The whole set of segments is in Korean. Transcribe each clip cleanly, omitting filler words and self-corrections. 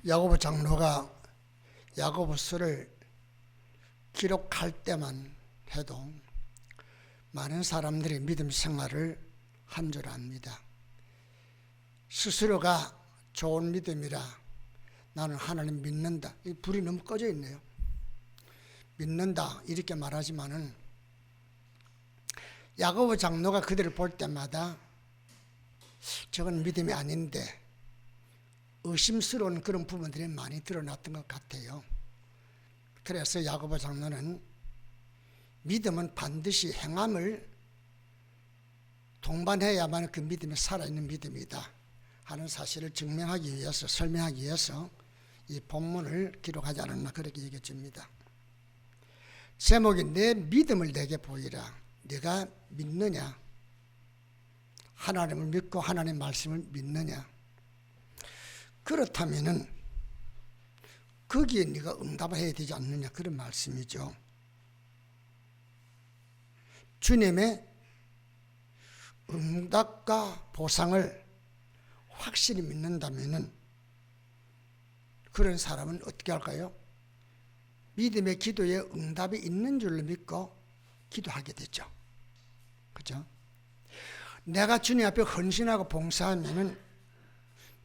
야고보 장로가 야고보서를 기록할 때만 해도 많은 사람들이 믿음 생활을 한 줄 압니다. 스스로가 좋은 믿음이라 나는 하나님 믿는다. 이 불이 너무 꺼져 있네요. 믿는다 이렇게 말하지만은 야고보 장로가 그들을 볼 때마다 저건 믿음이 아닌데 의심스러운 그런 부분들이 많이 드러났던 것 같아요. 그래서 야고보 장로는 믿음은 반드시 행함을 동반해야만 그 믿음이 살아있는 믿음이다 하는 사실을 증명하기 위해서, 설명하기 위해서 이 본문을 기록하지 않았나 그렇게 얘기해 줍니다. 제목이 내 믿음을 내게 보이라. 네가 믿느냐? 하나님을 믿고 하나님의 말씀을 믿느냐? 그렇다면은 거기에 네가 응답을 해야 되지 않느냐 그런 말씀이죠. 주님의 응답과 보상을 확실히 믿는다면은 그런 사람은 어떻게 할까요? 믿음의 기도에 응답이 있는 줄로 믿고 기도하게 되죠. 그죠? 내가 주님 앞에 헌신하고 봉사하면은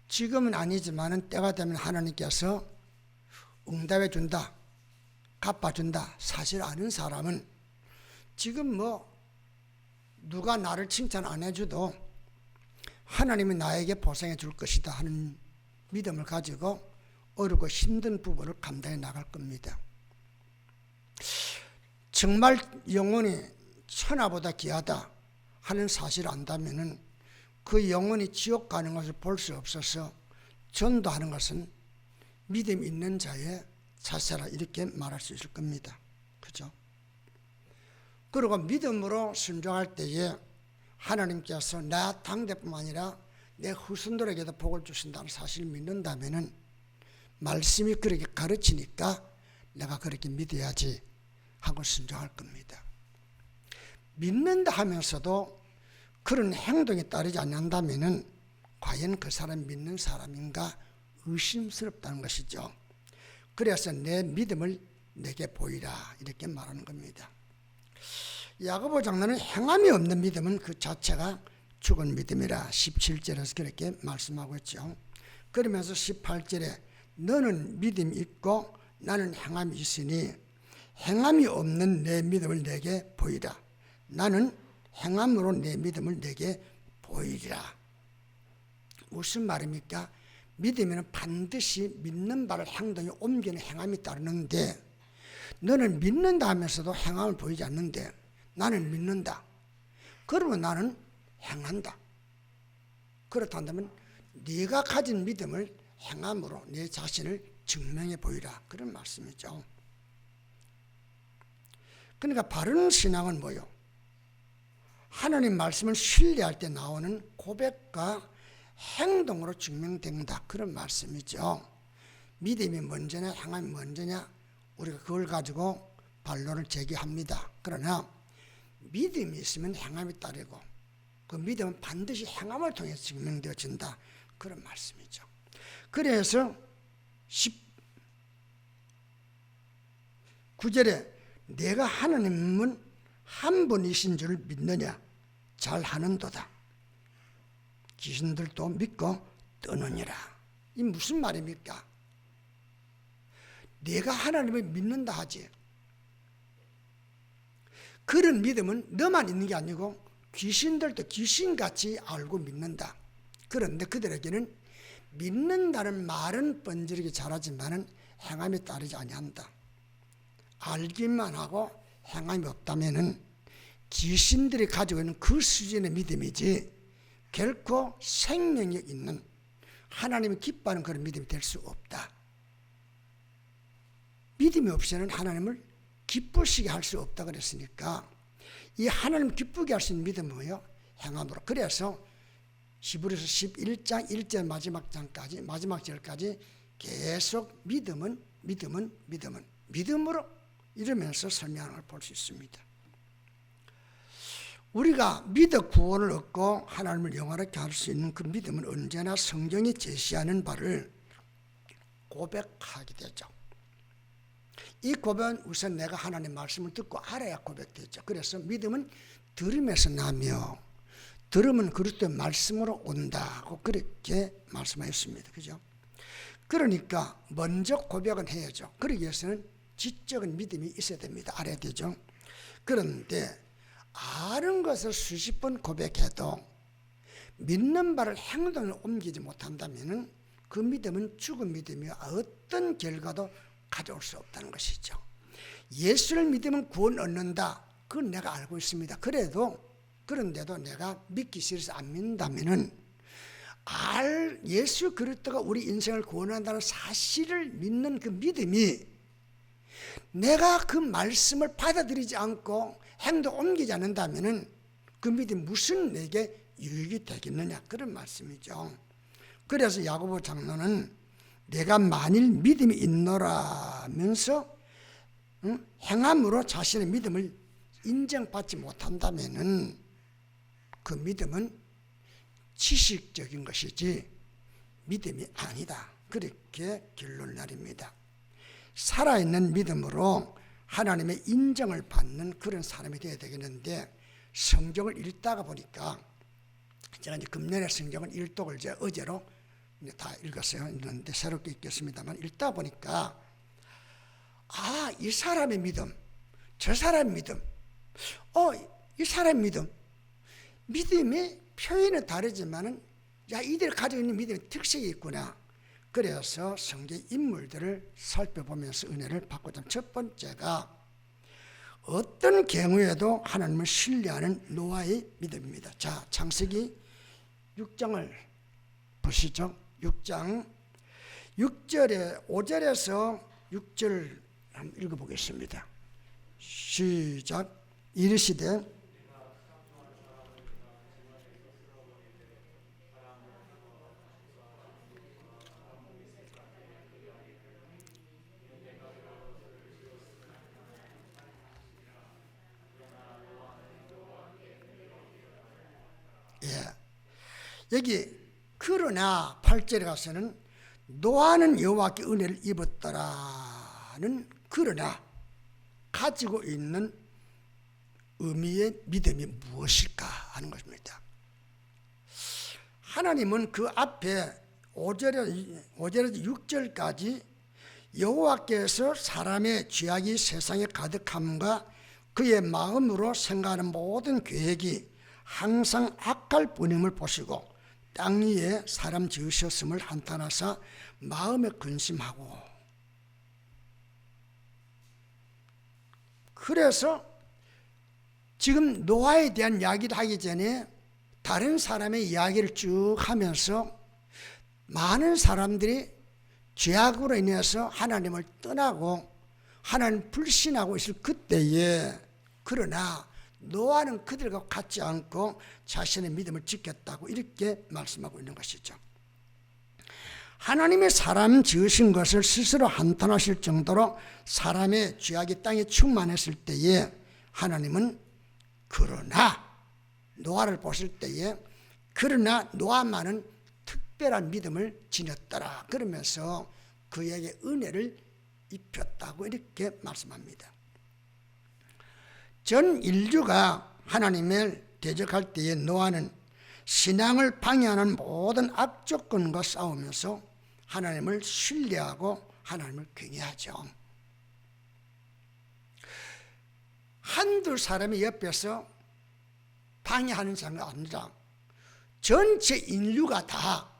지금은 아니지만은 때가 되면 하나님께서 응답해 준다, 갚아준다. 사실 아는 사람은 지금 누가 나를 칭찬 안 해줘도 하나님이 나에게 보상해 줄 것이다 하는 믿음을 가지고 어렵고 힘든 부분을 감당해 나갈 겁니다. 정말 영혼이 천하보다 귀하다 하는 사실을 안다면은 그 영혼이 지옥 가는 것을 볼 수 없어서 전도하는 것은 믿음 있는 자의 자세라 이렇게 말할 수 있을 겁니다. 그죠? 그리고 믿음으로 순종할 때에 하나님께서 나 당대뿐만 아니라 내 후손들에게도 복을 주신다는 사실을 믿는다면은 말씀이 그렇게 가르치니까 내가 그렇게 믿어야지 하고 순종할 겁니다. 믿는다 하면서도 그런 행동에 따르지 않는다면은 과연 그 사람 믿는 사람인가 의심스럽다는 것이죠. 그래서 내 믿음을 내게 보이라 이렇게 말하는 겁니다. 야고보 장로는 행함이 없는 믿음은 그 자체가 죽은 믿음이라 17절에서 그렇게 말씀하고 있죠. 그러면서 18절에 너는 믿음이 있고 나는 행함이 있으니 행함이 없는 내 믿음을 내게 보이라. 나는 행함으로 내 믿음을 내게 보이리라. 무슨 말입니까? 믿음에는 반드시 믿는 바를 행동에 옮기는 행함이 따르는데 너는 믿는다 하면서도 행함을 보이지 않는데 나는 믿는다. 그러면 나는 행한다. 그렇다면 네가 가진 믿음을 행함으로 내 자신을 증명해 보이라. 그런 말씀이죠. 그러니까 바른 신앙은 뭐요? 하나님 말씀을 신뢰할 때 나오는 고백과 행동으로 증명된다. 그런 말씀이죠. 믿음이 먼저냐 행함이 먼저냐 우리가 그걸 가지고 반론을 제기합니다. 그러나 믿음이 있으면 행함이 따르고 그 믿음은 반드시 행함을 통해서 증명되어진다. 그런 말씀이죠. 그래서 19절에 내가 하나님은 한 분이신 줄 믿느냐? 잘하는도다. 귀신들도 믿고 떠느니라. 이 무슨 말입니까? 내가 하나님을 믿는다 하지. 그런 믿음은 너만 있는 게 아니고 귀신들도 귀신같이 알고 믿는다. 그런데 그들에게는 믿는다는 말은 번지르게 잘하지만은 행함이 따르지 아니한다. 알기만 하고 행함이 없다면은 귀신들이 가지고 있는 그 수준의 믿음이지 결코 생명력 있는 하나님이 기뻐하는 그런 믿음이 될 수 없다. 믿음이 없이는 하나님을 기쁘시게 할 수 없다 그랬으니까 이 하나님 기쁘게 할 수 있는 믿음은 뭐예요? 행함으로. 그래서 히브리서 11장 1절 마지막 절까지 계속 믿음으로 이러면서 설명하는 걸 볼 수 있습니다. 우리가 믿어 구원을 얻고 하나님을 영화롭게 할 수 있는 그 믿음은 언제나 성경이 제시하는 바를 고백하게 되죠. 이 고백은 우선 내가 하나님의 말씀을 듣고 알아야 고백되죠. 그래서 믿음은 들음에서 나며 들음은 그리스도의 말씀으로 온다고 그렇게 말씀하였습니다. 그죠? 그러니까 먼저 고백은 해야죠. 그러기 위해서는 지적인 믿음이 있어야 됩니다. 알아야 되죠. 그런데 아는 것을 수십 번 고백해도 믿는 바를 행동에 옮기지 못한다면 그 믿음은 죽은 믿음이요 어떤 결과도 가져올 수 없다는 것이죠. 예수를 믿으면 구원 얻는다. 그건 내가 알고 있습니다. 그런데도 내가 믿기 싫어서 안 믿는다면은 예수 그리스도가 우리 인생을 구원한다는 사실을 믿는 그 믿음이 내가 그 말씀을 받아들이지 않고 행동 옮기지 않는다면은 그 믿음이 무슨 내게 유익이 되겠느냐 그런 말씀이죠. 그래서 야고보 장로는 내가 만일 믿음이 있노라면서 행함으로 자신의 믿음을 인정받지 못한다면은 그 믿음은 지식적인 것이지 믿음이 아니다. 그렇게 결론을 내립니다. 살아있는 믿음으로 하나님의 인정을 받는 그런 사람이 되어야 되겠는데 성경을 읽다가 보니까 제가 이제 금년에 성경을 일독을 이제 어제로 다 읽었어요. 읽는데 새롭게 읽겠습니다만 읽다 보니까 이 사람의 믿음, 저 사람의 믿음, 이 사람의 믿음의 표현은 다르지만은 이들이 가지고 있는 믿음의 특색이 있구나. 그래서 성경 인물들을 살펴보면서 은혜를 받고자 합니다. 첫 번째가 어떤 경우에도 하나님을 신뢰하는 노아의 믿음입니다. 자, 창세기 6장을 보시죠. 6장 6절에 5절에서 6절 한번 읽어보겠습니다. 시작. 이르시되 여기 그러나 8절에 가서는 노아는 여호와께 은혜를 입었더라는 그러나 가지고 있는 의미의 믿음이 무엇일까 하는 것입니다. 하나님은 그 앞에 5절에서 6절까지 여호와께서 사람의 죄악이 세상에 가득함과 그의 마음으로 생각하는 모든 계획이 항상 악할 뿐임을 보시고 땅 위에 사람 지으셨음을 한탄하사 마음에 근심하고, 그래서 지금 노아에 대한 이야기를 하기 전에 다른 사람의 이야기를 쭉 하면서 많은 사람들이 죄악으로 인해서 하나님을 떠나고 하나님 불신하고 있을 그때에 그러나 노아는 그들과 같지 않고 자신의 믿음을 지켰다고 이렇게 말씀하고 있는 것이죠. 하나님의 사람 지으신 것을 스스로 한탄하실 정도로 사람의 죄악이 땅에 충만했을 때에 하나님은 그러나 노아를 보실 때에 그러나 노아만은 특별한 믿음을 지녔더라 그러면서 그에게 은혜를 입혔다고 이렇게 말씀합니다. 전 인류가 하나님을 대적할 때에 노아는 신앙을 방해하는 모든 악조건과 싸우면서 하나님을 신뢰하고 하나님을 경외하죠. 한두 사람이 옆에서 방해하는 사람이 아니라 전체 인류가 다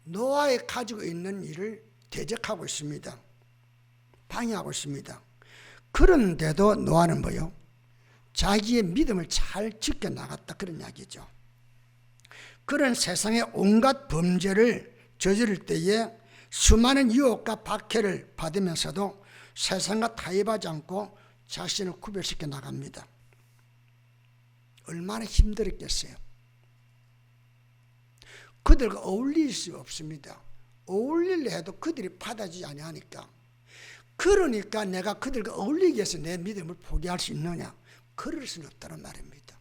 노아에 가지고 있는 일을 대적하고 있습니다. 방해하고 있습니다. 그런데도 노아는 뭐요? 자기의 믿음을 잘 지켜나갔다 그런 이야기죠. 그런 세상의 온갖 범죄를 저지를 때에 수많은 유혹과 박해를 받으면서도 세상과 타협하지 않고 자신을 구별시켜 나갑니다. 얼마나 힘들었겠어요. 그들과 어울릴 수 없습니다. 어울리려 해도 그들이 받아주지 아니하니까. 그러니까 내가 그들과 어울리기 위해서 내 믿음을 포기할 수 있느냐? 그럴 수는 없다는 말입니다.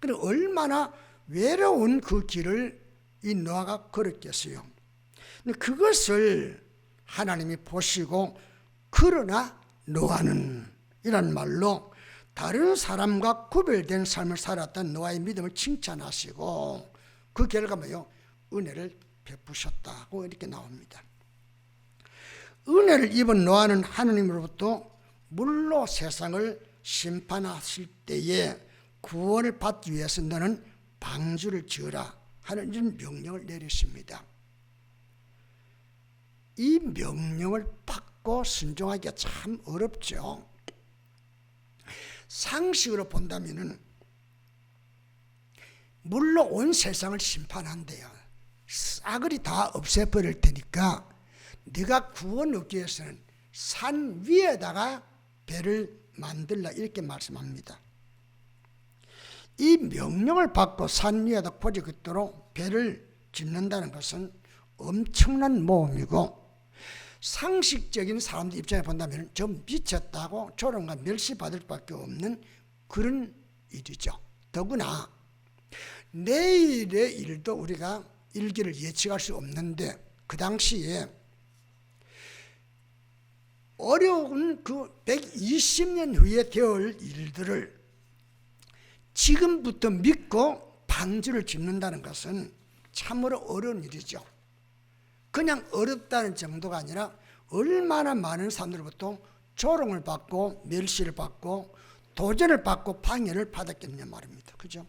그럼 얼마나 외로운 그 길을 이 노아가 걸었겠어요. 근데 그것을 하나님이 보시고 그러나 노아는 이란 말로 다른 사람과 구별된 삶을 살았던 노아의 믿음을 칭찬하시고 그 결과 뭐요? 은혜를 베푸셨다고 이렇게 나옵니다. 은혜를 입은 노아는 하나님으로부터 물로 세상을 심판하실 때에 구원을 받기 위해서 너는 방주를 지으라 하는 이런 명령을 내리십니다. 이 명령을 받고 순종하기가 참 어렵죠. 상식으로 본다면은 물로 온 세상을 심판한대요. 싸그리 다 없애버릴 테니까 네가 구원 얻기 위해서는 산 위에다가 배를 만들라 이렇게 말씀합니다. 이 명령을 받고 산 위에다 고지 긋도록 배를 짓는다는 것은 엄청난 모험이고 상식적인 사람들 입장에 본다면 좀 미쳤다고 조롱과 멸시받을 밖에 없는 그런 일이죠. 더구나 내일의 일도 우리가 일기를 예측할 수 없는데 그 당시에 어려운 그 120년 후에 되어올 일들을 지금부터 믿고 방주를 짓는다는 것은 참으로 어려운 일이죠. 그냥 어렵다는 정도가 아니라 얼마나 많은 사람들로부터 조롱을 받고 멸시를 받고 도전을 받고 방해를 받았겠냐 말입니다. 그죠?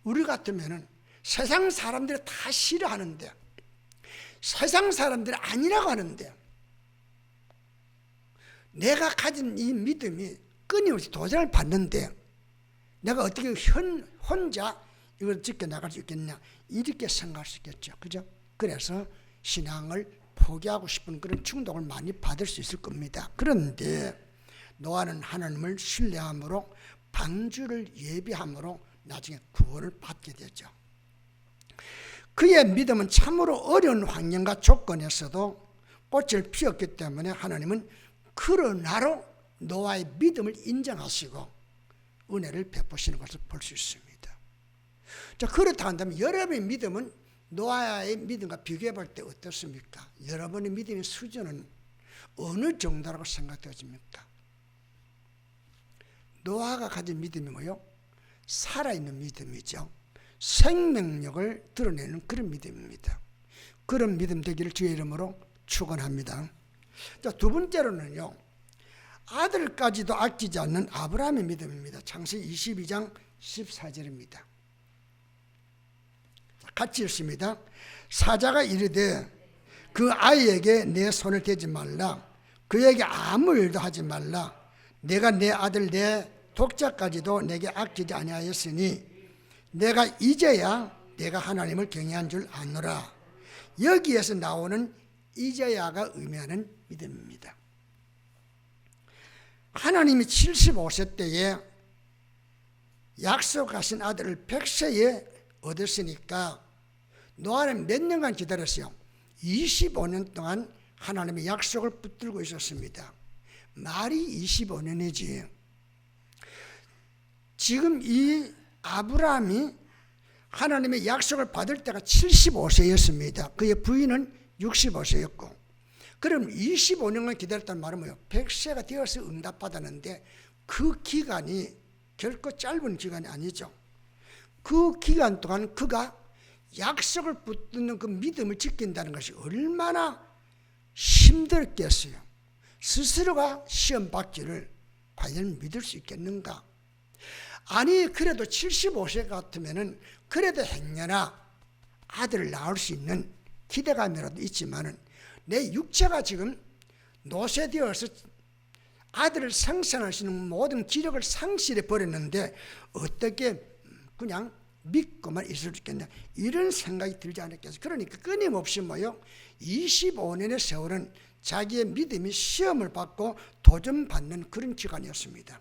우리 같으면은 세상 사람들이 다 싫어하는데 세상 사람들이 아니라고 하는데 내가 가진 이 믿음이 끊임없이 도전을 받는데 내가 어떻게 혼자 이걸 지켜나갈 수 있겠냐 이렇게 생각할 수 있겠죠. 그죠? 그래서 신앙을 포기하고 싶은 그런 충동을 많이 받을 수 있을 겁니다. 그런데 노아는 하나님을 신뢰함으로 방주를 예비함으로 나중에 구원을 받게 되죠. 그의 믿음은 참으로 어려운 환경과 조건에서도 꽃을 피웠기 때문에 하나님은 그러나로 노아의 믿음을 인정하시고 은혜를 베푸시는 것을 볼 수 있습니다. 자, 그렇다 한다면 여러분의 믿음은 노아의 믿음과 비교해 볼 때 어떻습니까? 여러분의 믿음의 수준은 어느 정도라고 생각되어집니까? 노아가 가진 믿음이 뭐요? 살아있는 믿음이죠. 생명력을 드러내는 그런 믿음입니다. 그런 믿음 되기를 주의 이름으로 축원합니다. 자, 두 번째로는요, 아들까지도 아끼지 않는 아브라함의 믿음입니다. 창세기 22장 14절입니다. 같이 읽습니다. 사자가 이르되 그 아이에게 내 손을 대지 말라. 그에게 아무 일도 하지 말라. 내가 내 아들 내 독자까지도 내게 아끼지 아니하였으니 내가 이제야 내가 하나님을 경외한 줄 아노라. 여기에서 나오는 이제야가 의미하는 믿음입니다. 하나님이 75세 때에 약속하신 아들을 100세에 얻었으니까 노아는 몇 년간 기다렸어요? 25년 동안 하나님의 약속을 붙들고 있었습니다. 말이 25년이지. 지금 이 아브라함이 하나님의 약속을 받을 때가 75세였습니다. 그의 부인은 65세였고 그럼 25년간 기다렸다는 말은 뭐예요? 100세가 되어서 응답받았는데 그 기간이 결코 짧은 기간이 아니죠. 그 기간 동안 그가 약속을 붙드는 그 믿음을 지킨다는 것이 얼마나 힘들겠어요. 스스로가 시험 받기를 과연 믿을 수 있겠는가? 아니 그래도 75세 같으면은 그래도 행여나 아들을 낳을 수 있는 기대감이라도 있지만은 내 육체가 지금 노쇠되어서 아들을 생산할 수 있는 모든 기력을 상실해 버렸는데 어떻게 그냥 믿고만 있을 수 있겠냐 이런 생각이 들지 않았겠어요. 그러니까 끊임없이 뭐요 25년의 세월은 자기의 믿음이 시험을 받고 도전받는 그런 기간이었습니다.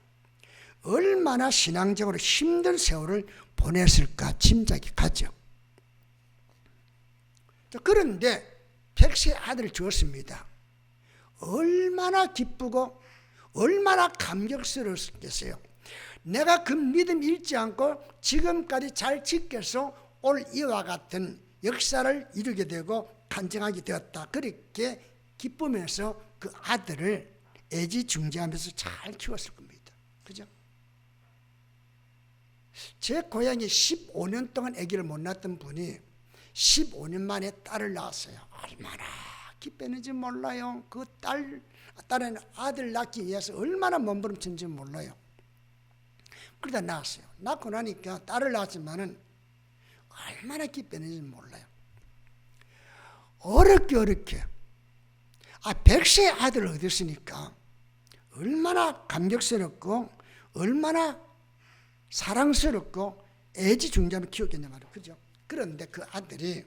얼마나 신앙적으로 힘든 세월을 보냈을까 짐작이 가죠. 그런데 100세 아들을 주었습니다. 얼마나 기쁘고 얼마나 감격스러웠겠어요. 내가 그 믿음 잃지 않고 지금까지 잘 지켜서 올 이와 같은 역사를 이루게 되고 간증하게 되었다. 그렇게 기쁘면서 그 아들을 애지중지하면서 잘 키웠을 겁니다. 그죠? 제 고향에 15년 동안 아기를 못 낳았던 분이 15년 만에 딸을 낳았어요. 얼마나 기뻤는지 몰라요. 그 딸은 아들 낳기 위해서 얼마나 몸부림쳤는지 몰라요. 그러다 낳았어요. 낳고 나니까 딸을 낳았지만은 얼마나 기뻤는지 몰라요. 어렵게 100세의 아들을 얻었으니까 얼마나 감격스럽고 얼마나 사랑스럽고 애지중지하며 키웠겠냐 말이에요. 그죠? 그런데 그 아들이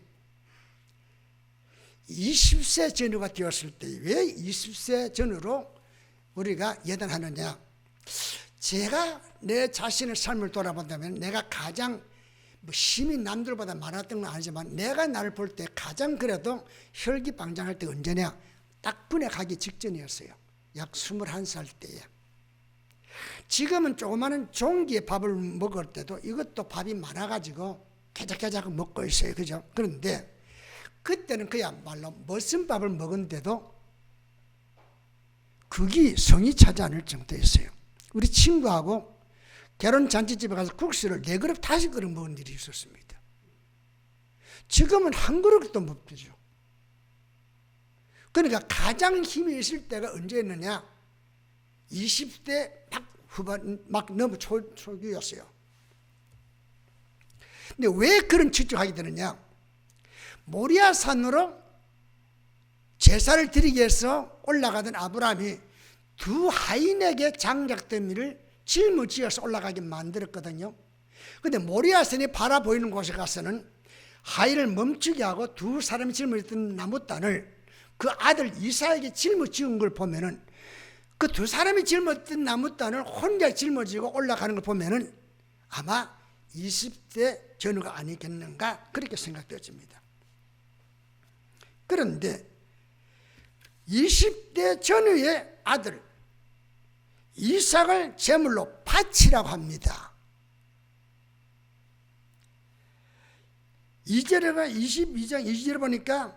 20세 전후가 되었을 때, 왜 20세 전후로 우리가 예단하느냐? 제가 내 자신의 삶을 돌아본다면 내가 가장 힘이 남들보다 많았던 건 아니지만 내가 나를 볼 때 가장 그래도 혈기방장할 때 언제냐? 딱 군에 가기 직전이었어요. 약 21살 때에. 지금은 조그마한 종기에 밥을 먹을 때도 이것도 밥이 많아가지고 개작개작 먹고 있어요. 그죠? 그런데 그때는 그야말로 무슨 밥을 먹은데도 그게 성이 차지 않을 정도였어요. 우리 친구하고 결혼잔치집에 가서 국수를 4그릇, 5그릇 먹은 일이 있었습니다. 지금은 한 그릇도 못 드죠. 그러니까 가장 힘이 있을 때가 언제였느냐? 20대 막 너무 초기였어요. 근데 왜 그런 추측하게 되느냐? 모리아 산으로 제사를 드리기 위해서 올라가던 아브라함이 두 하인에게 장작더미를 짊어지어서 올라가게 만들었거든요. 그런데 모리아 산이 바라 보이는 곳에 가서는 하인을 멈추게 하고 두 사람이 짊어졌던 나무단을 그 아들 이삭에게 짊어지은 걸 보면은 그 두 사람이 짊어졌던 나무단을 혼자 짊어지고 올라가는 걸 보면은 아마 20대 전후가 아니겠는가 그렇게 생각되어집니다. 그런데 20대 전후의 아들 이삭을 제물로 바치라고 합니다. 2절에 22장 2절에 보니까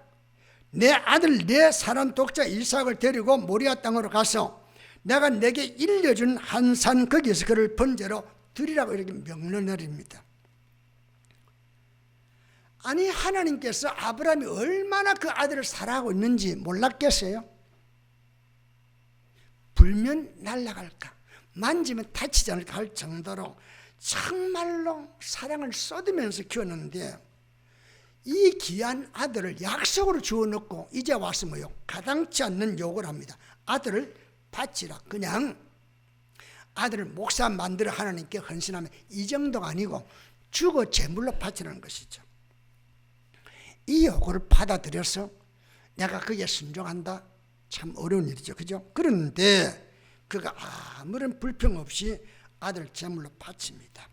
내 아들 내 사랑 독자 이삭을 데리고 모리아 땅으로 가서 내가 내게 일려준 한 산 거기에서 그를 번제로 드리라고 이렇게 명령을 내립니다. 아니 하나님께서 아브라함이 얼마나 그 아들을 사랑하고 있는지 몰랐겠어요? 불면 날아갈까 만지면 다치지 않을까 할 정도로 정말로 사랑을 쏟으면서 키웠는데 이 귀한 아들을 약속으로 주어놓고 이제 와서 뭐요? 가당치 않는 요구를 합니다. 아들을 바치라. 그냥 아들을 목사 만들어 하나님께 헌신하면 이 정도가 아니고 죽어 제물로 바치라는 것이죠. 이 요구를 받아들여서 내가 그게 순종한다? 참 어려운 일이죠. 그죠? 그런데 그가 아무런 불평 없이 아들 제물로 바칩니다.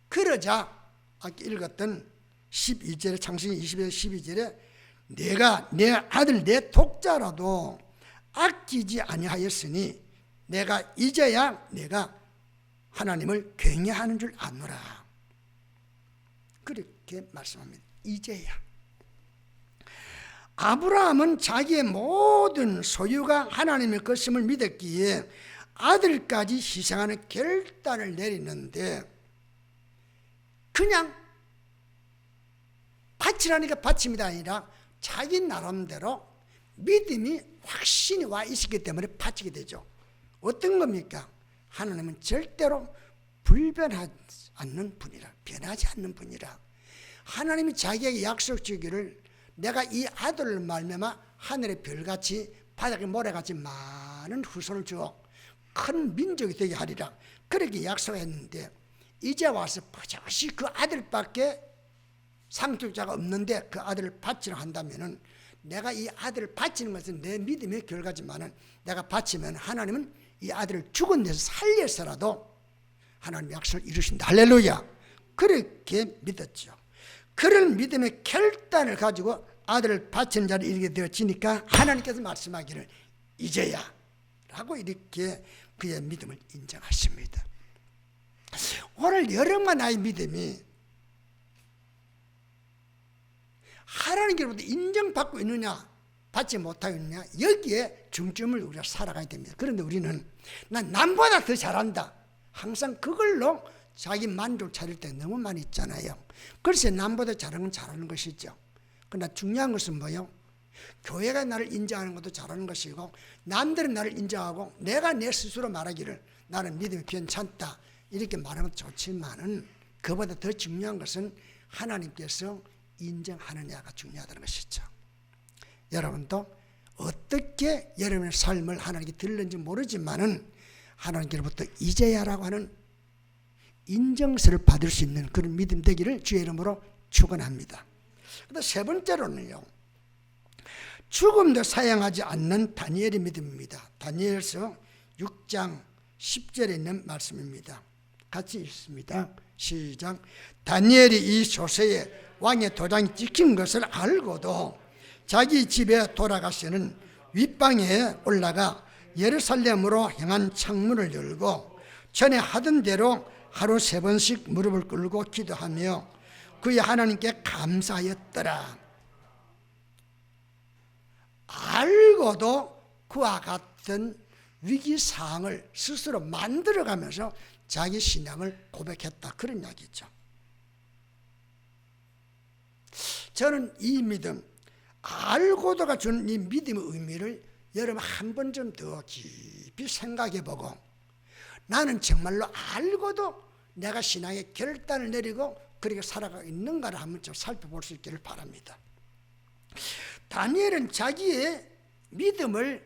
그러자 아까 읽었던 12절에 창세기 20절 12절에 내가 내 아들 내 독자라도 아끼지 아니하였으니 내가 이제야 내가 하나님을 경외하는 줄 아노라. 그렇게 말씀합니다. 이제야. 아브라함은 자기의 모든 소유가 하나님의 것임을 믿었기에 아들까지 희생하는 결단을 내리는데 그냥 바치라니까 바칩니다 아니라 자기 나름대로 믿음이 확신이 와 있었기 때문에 바치게 되죠. 어떤 겁니까? 하나님은 절대로 불변하지 않는 분이라, 변하지 않는 분이라. 하나님이 자기에게 약속 주기를 내가 이 아들을 말미암아 하늘의 별같이 바닥에 모래같이 많은 후손을 주어 큰 민족이 되게 하리라. 그렇게 약속했는데 이제 와서 버젓이 그 아들밖에 상속자가 없는데 그 아들을 바치려 한다면은 내가 이 아들을 바치는 것은 내 믿음의 결과지만은 내가 바치면 하나님은 이 아들을 죽은 데서 살려서라도 하나님 약속을 이루신다. 할렐루야. 그렇게 믿었죠. 그런 믿음의 결단을 가지고 아들을 바치는 자를 이르게 되어지니까 하나님께서 말씀하기를 이제야 라고 이렇게 그의 믿음을 인정하십니다. 오늘 여러분과 나의 믿음이 하나님께로부터 인정받고 있느냐 받지 못하고 있느냐, 여기에 중점을 우리가 살아가야 됩니다. 그런데 우리는 난 남보다 더 잘한다, 항상 그걸로 자기 만족 찾을 때 너무 많이 있잖아요. 글쎄 남보다 잘하는 건 잘하는 것이죠. 그러나 중요한 것은 뭐요? 교회가 나를 인정하는 것도 잘하는 것이고, 남들은 나를 인정하고 내가 내 스스로 말하기를 나는 믿음이 괜찮다 이렇게 말하는 것도 좋지만은, 그보다 더 중요한 것은 하나님께서 인정하느냐가 중요하다는 것이죠. 여러분도 어떻게 여러분의 삶을 하나님께 들는지 모르지만은 하나님께로부터 이제야라고 하는 인정서를 받을 수 있는 그런 믿음 되기를 주의 이름으로 축원합니다. 그런데 세 번째로는요, 죽음도 사양하지 않는 다니엘의 믿음입니다. 다니엘서 6장 10절에 있는 말씀입니다. 같이 읽습니다. 시작. 다니엘이 이 조세에 왕의 도장이 찍힌 것을 알고도 자기 집에 돌아가시는 윗방에 올라가 예루살렘으로 향한 창문을 열고 전에 하던 대로 하루 3번씩 무릎을 꿇고 기도하며 그의 하나님께 감사하였더라. 알고도 그와 같은 위기사항을 스스로 만들어가면서 자기 신앙을 고백했다, 그런 이야기죠. 저는 이 믿음, 알고도가 주는 이 믿음의 의미를 여러분 한 번쯤 더 깊이 생각해보고, 나는 정말로 알고도 내가 신앙의 결단을 내리고 그렇게 살아가고 있는가를 한번 좀 살펴볼 수 있기를 바랍니다. 다니엘은 자기의 믿음을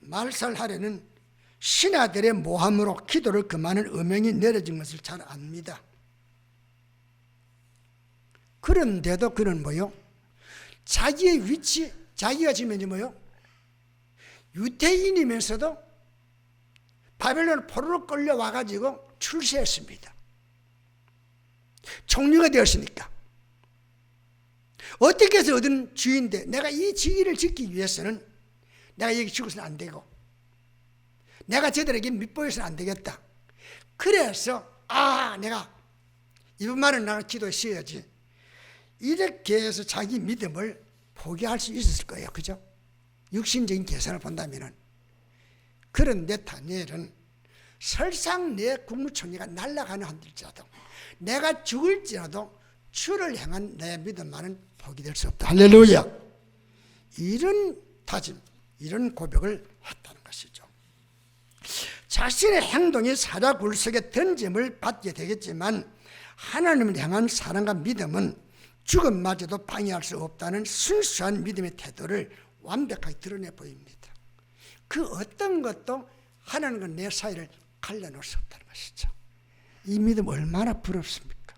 말살하려는 신하들의 모함으로 기도를 금하는 음행이 내려진 것을 잘 압니다. 그런데도 그는 뭐요? 자기의 위치, 자기가 지금 이제 뭐요? 유태인이면서도 바벨론 포로로 끌려와가지고 출세했습니다. 총리가 되었으니까. 어떻게 해서 얻은 주인인데 내가 이 지위를 지키기 위해서는 내가 여기 죽어서는 안 되고 내가 저들에게 밑보여서는 안 되겠다. 그래서 내가 이번만은 나는 기도에 쉬어야지, 이렇게 해서 자기 믿음을 포기할 수 있었을 거예요. 그죠? 육신적인 계산을 본다면은. 그런데 다니엘은 설상 내 국무총리가 날아가는 한들지라도 내가 죽을지라도 주를 향한 내 믿음만은 포기될 수 없다. 할렐루야. 이런 다짐, 이런 고백을 했다는 것이죠. 자신의 행동이 사자굴석에 던짐을 받게 되겠지만 하나님을 향한 사랑과 믿음은 죽음마저도 방해할 수 없다는 순수한 믿음의 태도를 완벽하게 드러내 보입니다. 그 어떤 것도 하나님과 내 사이를 갈라놓을 수 없다는 것이죠. 이 믿음 얼마나 부럽습니까?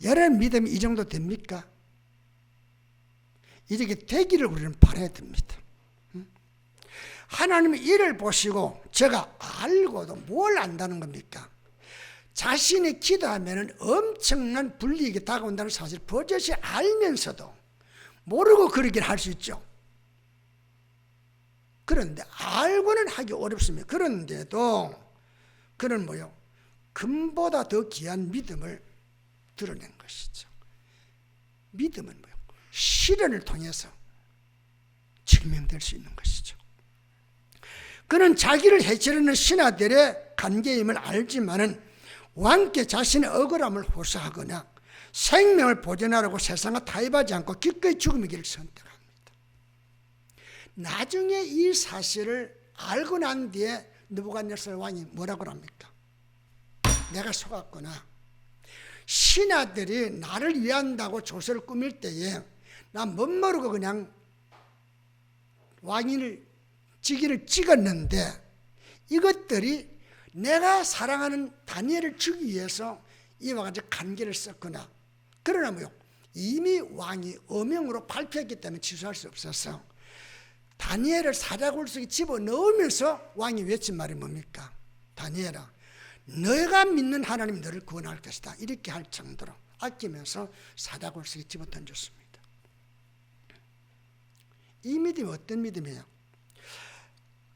여러분 믿음이 이 정도 됩니까? 이렇게 되기를 우리는 바라야 됩니다. 하나님이 이를 보시고 제가 알고도 뭘 안다는 겁니까? 자신이 기도하면 엄청난 불이익이 다가온다는 사실을 버젓이 알면서도 모르고 그러긴 할 수 있죠. 그런데 알고는 하기 어렵습니다. 그런데도 그는 뭐요? 금보다 더 귀한 믿음을 드러낸 것이죠. 믿음은 뭐요? 시련을 통해서 증명될 수 있는 것이죠. 그는 자기를 해치려는 신하들의 관계임을 알지만은 왕께 자신의 억울함을 호소하거나 생명을 보존하려고 세상과 타협하지 않고 기꺼이 죽음의 길을 선택합니다. 나중에 이 사실을 알고 난 뒤에 느부갓네살 왕이 뭐라고 합니까? 내가 속았구나. 신하들이 나를 위한다고 조서를 꾸밀 때에 난 멋모르고 그냥 왕인을 직위를 찍었는데 이것들이 내가 사랑하는 다니엘을 주기 위해서 이와 같이 간계를 썼구나. 그러나 뭐요? 이미 왕이 어명으로 발표했기 때문에 취소할 수 없어서 다니엘을 사자굴 속에 집어넣으면서 왕이 외친 말이 뭡니까? 다니엘아, 너가 믿는 하나님이 너를 구원할 것이다. 이렇게 할 정도로 아끼면서 사자굴 속에 집어던졌습니다. 이 믿음이 어떤 믿음이에요?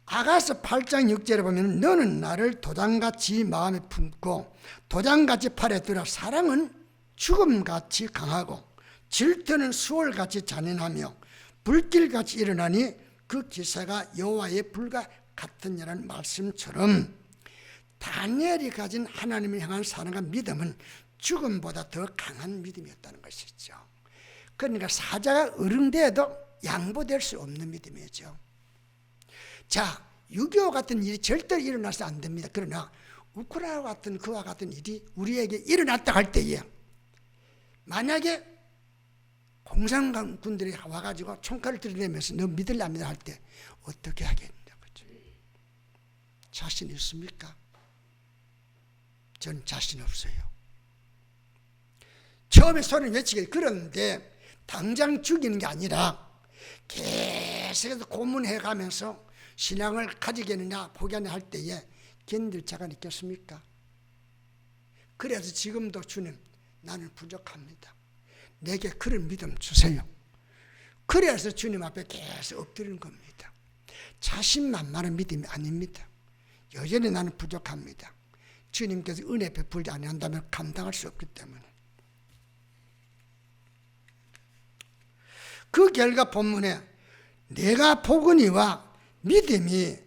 아가서 8장 6절에 보면 너는 나를 도장같이 마음에 품고 도장같이 팔에 들어 사랑은 죽음같이 강하고 질투는 수월같이 잔인하며 불길같이 일어나니 그 기세가 여호와의 불과 같으니라는 말씀처럼 다니엘이 가진 하나님을 향한 사랑과 믿음은 죽음보다 더 강한 믿음이었다는 것이죠. 그러니까 사자가 어른돼도 양보될 수 없는 믿음이죠. 자, 6.25 같은 일이 절대로 일어나서 안 됩니다. 그러나 우크라이나 같은 그와 같은 일이 우리에게 일어났다 할 때에 만약에 공산군들이 와가지고 총칼을 들이대면서 너 믿을래 안 믿을래 할 때 어떻게 하겠냐, 그죠? 자신 있습니까? 전 자신 없어요. 처음에 소리를 외치게 그런데 당장 죽이는 게 아니라 계속해서 고문해 가면서 신앙을 가지겠느냐 포기하느냐 할 때에 견딜 자가 있겠습니까? 그래서 지금도 주님 나는 부족합니다. 내게 그런 믿음 주세요. 그래서 주님 앞에 계속 엎드리는 겁니다. 자신만만한 믿음이 아닙니다. 여전히 나는 부족합니다. 주님께서 은혜 베풀지 아니한다면 감당할 수 없기 때문에. 그 결과 본문에 내가 보거니와 믿음이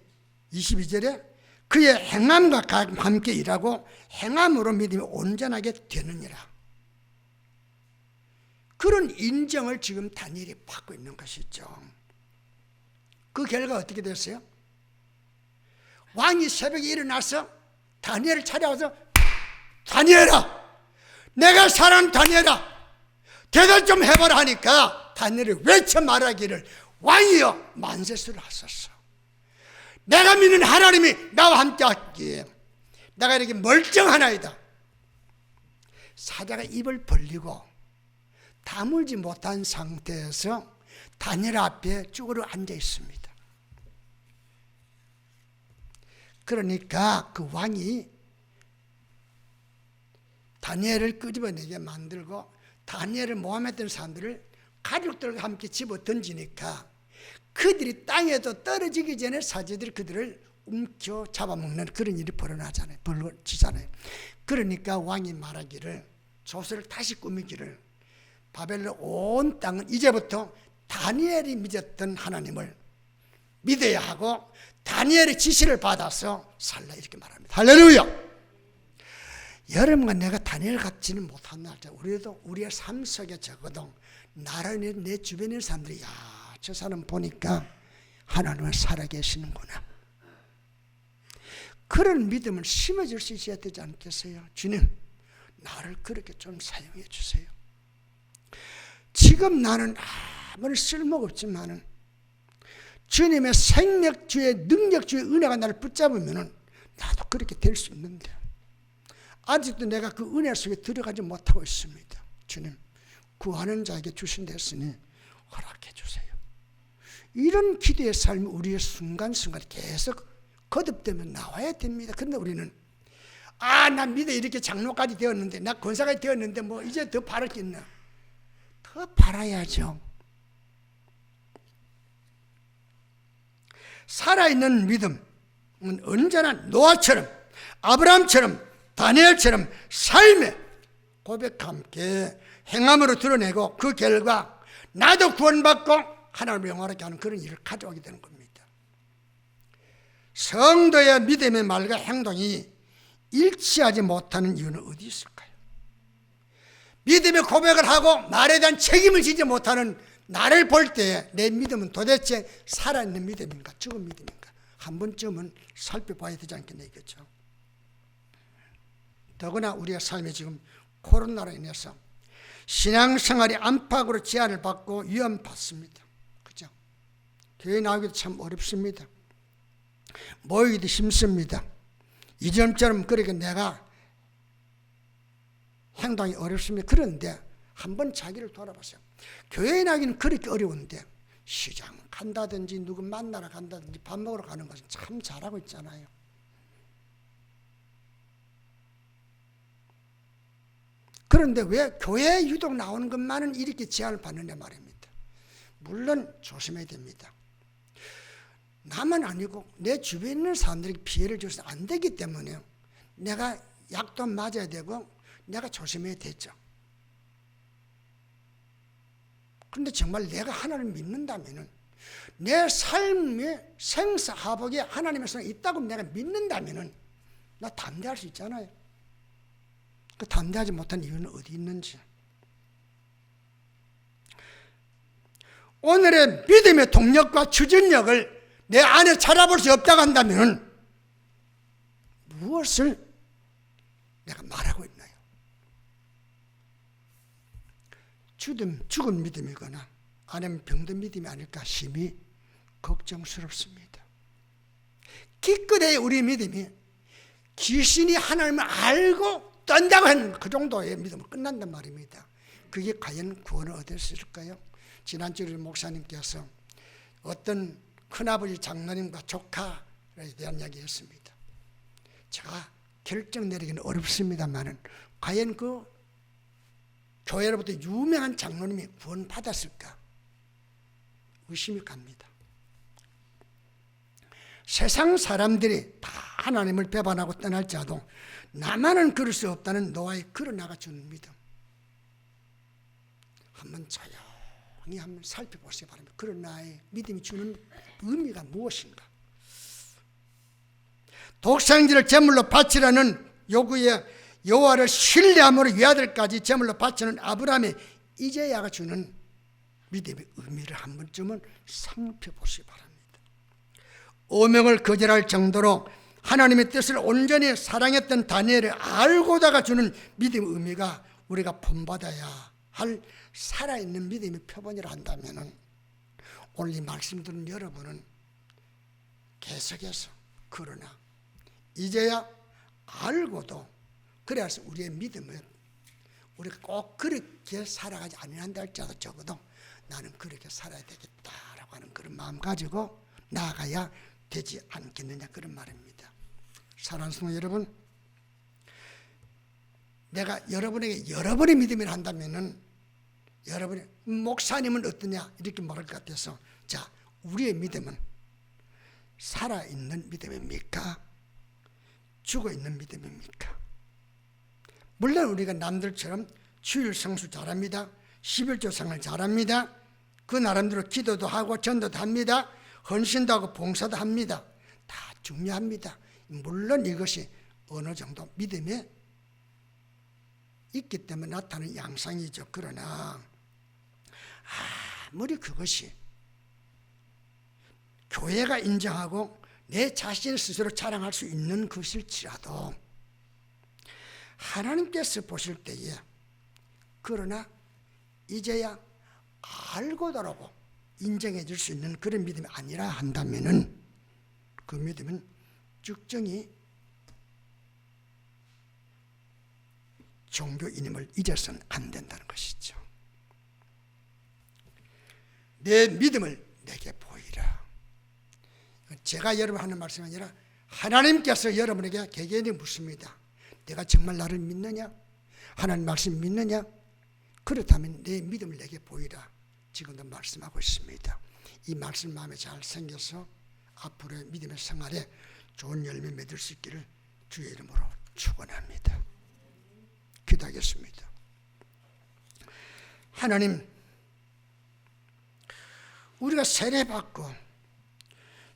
22절에 그의 행함과 함께 일하고 행함으로 믿음이 온전하게 되느니라. 그런 인정을 지금 다니엘이 받고 있는 것이죠. 그 결과 어떻게 됐어요? 왕이 새벽에 일어나서 다니엘을 찾아와서 다니엘아, 내가 사랑하는 다니엘아, 대답 좀 해보라 하니까 다니엘이 외쳐 말하기를 왕이여 만세수를 하소서. 내가 믿는 하나님이 나와 함께 하기에 내가 이렇게 멀쩡하나이다. 사자가 입을 벌리고 다물지 못한 상태에서 다니엘 앞에 쭈그려 앉아 있습니다. 그러니까 그 왕이 다니엘을 끄집어내게 만들고 다니엘을 모함했던 사람들을 가족들과 함께 집어 던지니까 그들이 땅에도 떨어지기 전에 사제들이 그들을 움켜 잡아먹는 그런 일이 벌어지잖아요. 그러니까 왕이 말하기를 조서를 다시 꾸미기를 바벨론 온 땅은 이제부터 다니엘이 믿었던 하나님을 믿어야 하고 다니엘의 지시를 받아서 살라 이렇게 말합니다. 할렐루야. 여러분과 내가 다니엘 같지는 못한 날짜 우리도 우리의 삶 속에 적어도 나를 내 주변에 있는 사람들이 야, 저 사람 보니까 하나님은 살아계시는구나. 그런 믿음을 심어줄 수 있어야 되지 않겠어요? 주님, 나를 그렇게 좀 사용해 주세요. 지금 나는 아무리 쓸모가 없지만은 주님의 생명주의 능력주의 은혜가 나를 붙잡으면은 나도 그렇게 될 수 있는데 아직도 내가 그 은혜 속에 들어가지 못하고 있습니다. 주님, 구하는 자에게 주신 됐으니 허락해 주세요. 이런 기도의 삶이 우리의 순간순간 계속 거듭되면 나와야 됩니다. 그런데 우리는 나 믿어 이렇게 장로까지 되었는데 나 권사까지 되었는데 뭐 이제 더 바랄 게 있나? 더 바라야죠. 살아있는 믿음은 언제나 노아처럼 아브라함처럼 다니엘처럼 삶의 고백과 함께 행함으로 드러내고 그 결과 나도 구원받고 하나님을 영화롭게 하는 그런 일을 가져오게 되는 겁니다. 성도의 믿음의 말과 행동이 일치하지 못하는 이유는 어디 있을까요? 믿음의 고백을 하고 말에 대한 책임을 지지 못하는 나를 볼 때 내 믿음은 도대체 살아있는 믿음인가 죽은 믿음인가 한 번쯤은 살펴봐야 되지 않겠나 이거죠. 더구나 우리의 삶이 지금 코로나로 인해서 신앙생활이 안팎으로 제한을 받고 위험받습니다. 그죠? 교회 나오기도 참 어렵습니다. 모이기도 힘듭니다. 이전처럼 그렇게 내가 행동이 어렵습니다. 그런데 한번 자기를 돌아보세요. 교회 나기는 그렇게 어려운데 시장 간다든지 누구 만나러 간다든지 밥 먹으러 가는 것은 참 잘하고 있잖아요. 그런데 왜 교회에 유독 나오는 것만은 이렇게 제한을 받느냐 말입니다. 물론 조심해야 됩니다. 나만 아니고 내 주변에 있는 사람들에게 피해를 줘서 안 되기 때문에 내가 약도 맞아야 되고 내가 조심해야 되죠. 그런데 정말 내가 하나님을 믿는다면은, 내 삶의 생사화복에 하나님의 성이 있다고 내가 믿는다면은 나 담대할 수 있잖아요. 그 담대하지 못한 이유는 어디 있는지. 오늘의 믿음의 동력과 추진력을 내 안에 찾아볼 수 없다고 한다면 무엇을 내가 말하고 있나요? 죽은 믿음이거나 아니면 병든 믿음이 아닐까 심히 걱정스럽습니다. 기껏해야 우리 믿음이 귀신이 하나님을 알고 떤다고 하는 그 정도의 믿음으로 끝난단 말입니다. 그게 과연 구원을 얻을 수 있을까요? 지난주에 목사님께서 어떤 큰아버지 장로님과 조카에 대한 이야기 했습니다. 제가 결정 내리기는 어렵습니다만은 과연 그 교회로부터 유명한 장로님이 구원받았을까 의심이 갑니다. 세상 사람들이 다 하나님을 배반하고 떠날지라도 나만은 그럴 수 없다는 노아에 걸어나가주는 믿음, 한번 조용히 한번 살펴보시기 바랍니다. 그런 나의 믿음이 주는 의미가 무엇인가? 독생지를 제물로 바치라는 요구에 여호와를 신뢰함으로 외아들까지 제물로 바치는 아브라함의 이제야가 주는 믿음의 의미를 한 번쯤은 살펴보시기 바랍니다. 오명을 거절할 정도로 하나님의 뜻을 온전히 사랑했던 다니엘을 알고다가 주는 믿음의 의미가 우리가 본받아야 할 살아있는 믿음의 표본이라 한다면 오늘 이 말씀 들은 여러분은 계속해서 그러나 이제야 알고도 그래서 우리의 믿음을 우리가 꼭 그렇게 살아가지 아니한다 할지라도 적어도 나는 그렇게 살아야 되겠다라고 하는 그런 마음 가지고 나아가야 되지 않겠느냐 그런 말입니다. 사랑하는 성도 여러분, 내가 여러분에게 여러분의 믿음을 한다면은 여러분의 목사님은 어떠냐 이렇게 말할 것 같아서 자, 우리의 믿음은 살아있는 믿음입니까? 죽어있는 믿음입니까? 물론 우리가 남들처럼 주일 성수 잘합니다. 11조 상을 잘합니다. 그 나름대로 기도도 하고 전도도 합니다. 헌신도 하고 봉사도 합니다. 다 중요합니다. 물론 이것이 어느 정도 믿음에 있기 때문에 나타나는 양상이죠. 그러나 아무리 그것이 교회가 인정하고 내 자신 스스로 자랑할 수 있는 것일지라도 하나님께서 보실 때에 그러나 이제야 알고더라고 인정해 줄 수 있는 그런 믿음이 아니라 한다면은 그 믿음은 쭉정이 종교인임을 잊어서는 안 된다는 것이죠. 내 믿음을 내게 보이라. 제가 여러분 하는 말씀이 아니라 하나님께서 여러분에게 개개인이 묻습니다. 내가 정말 나를 믿느냐? 하나님 말씀 믿느냐? 그렇다면 내 믿음을 내게 보이라. 지금도 말씀하고 있습니다. 이 말씀 마음에 잘 생겨서 앞으로의 믿음의 생활에 좋은 열매 맺을 수 있기를 주의 이름으로 축원합니다. 기도하겠습니다. 하나님, 우리가 세례받고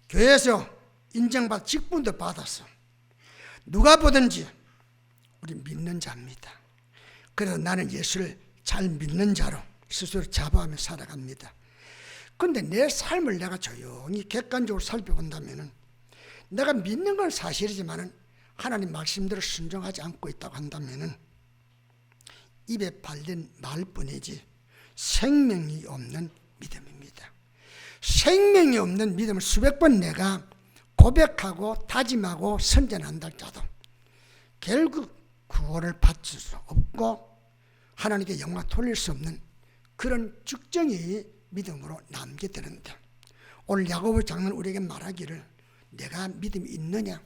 교회에서 인정받아 직분도 받아서 누가 보든지 우리 믿는 자입니다. 그래서 나는 예수를 잘 믿는 자로 스스로 자부하며 살아갑니다. 그런데 내 삶을 내가 조용히 객관적으로 살펴본다면 내가 믿는 건 사실이지만 하나님 말씀대로 순종하지 않고 있다고 한다면 입에 발린 말뿐이지 생명이 없는 믿음입니다. 생명이 없는 믿음을 수백 번 내가 고백하고 다짐하고 선전한다 할지라도 결국 구원을 받을 수 없고 하나님께 영광 돌릴 수 없는 그런 쭉정이 믿음으로 남게 되는데 오늘 야고보 장로는 우리에게 말하기를 내가 믿음이 있느냐?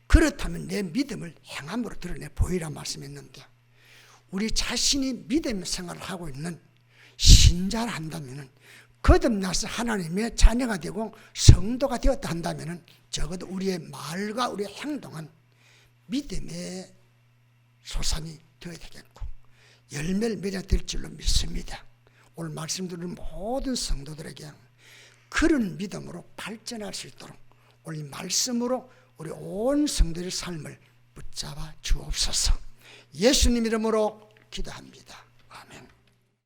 그렇다면 내 믿음을 행함으로 드러내 보이라 말씀했는데 우리 자신이 믿음 생활을 하고 있는 신자를 한다면 거듭나서 하나님의 자녀가 되고 성도가 되었다 한다면 적어도 우리의 말과 우리의 행동은 믿음의 소산이 되어야 되겠고 열매를 맺어야 될 줄로 믿습니다. 오늘 말씀 들은 모든 성도들에게 그런 믿음으로 발전할 수 있도록 오늘 이 말씀으로 우리 온 성도의 삶을 붙잡아 주옵소서. 예수님 이름으로 기도합니다. 아멘.